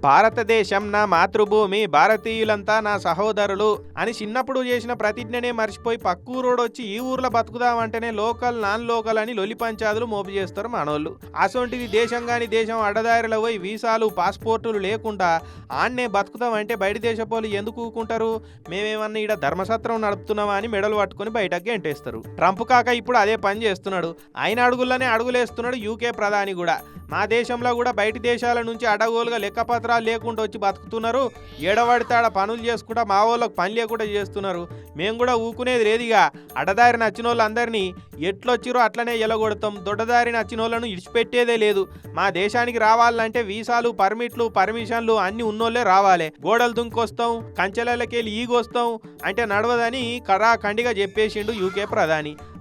భారతదేశం నా మాతృభూమి, భారతీయులంతా నా సహోదరులు అని చిన్నప్పుడు చేసిన ప్రతిజ్ఞనే మర్చిపోయి పక్కూరోడొచ్చి ఈ ఊర్లో బతుకుదామంటేనే లోకల్ నాన్ లోకల్ అని లొలి పంచాదులు మోపు చేస్తారు మనోళ్ళు. అసొంటిది దేశం కాని దేశం అడ్డదారిలో పోయి వీసాలు పాస్పోర్టులు లేకుండా ఆన్నే బతుకుతామంటే బయట దేశపోలు ఎందుకు ఊకుంటారు? మేమేమన్నా ఈడ ధర్మసత్రం నడుపుతున్నామా అని మెడలు పట్టుకొని బయటకు గెంటేస్తారు. ట్రంప్ కాక ఇప్పుడు అదే పని చేస్తున్నాడు. అయిన అడుగుల్లోనే అడుగులేస్తున్నాడు యూకే ప్రధాని కూడా. మా దేశంలో కూడా బయట దేశాల నుంచి అడగోలుగా లెక్కపత్రాలు లేకుండా వచ్చి బతుకుతున్నారు. ఏడవడితాడ పనులు చేసుకుంటా మా వాళ్ళకి పని లేకుండా చేస్తున్నారు. మేము కూడా ఊకునేది లేదుగా. అడ్డదారి నచ్చిన వాళ్ళందరినీ ఎట్లొచ్చిరో అట్లనే ఎలగొడతాం. దొడ్డదారి నచ్చిన వాళ్ళను ఇడిచిపెట్టేదే లేదు. మా దేశానికి రావాలంటే వీసాలు, పర్మిట్లు, పర్మిషన్లు అన్ని ఉన్నోళ్లే రావాలి. గోడలు దుంకొస్తాం, కంచెలకెళ్ళి ఈగొస్తాం అంటే నడవదని కరాఖండిగా చెప్పేసిండు యూకే ప్రధాని.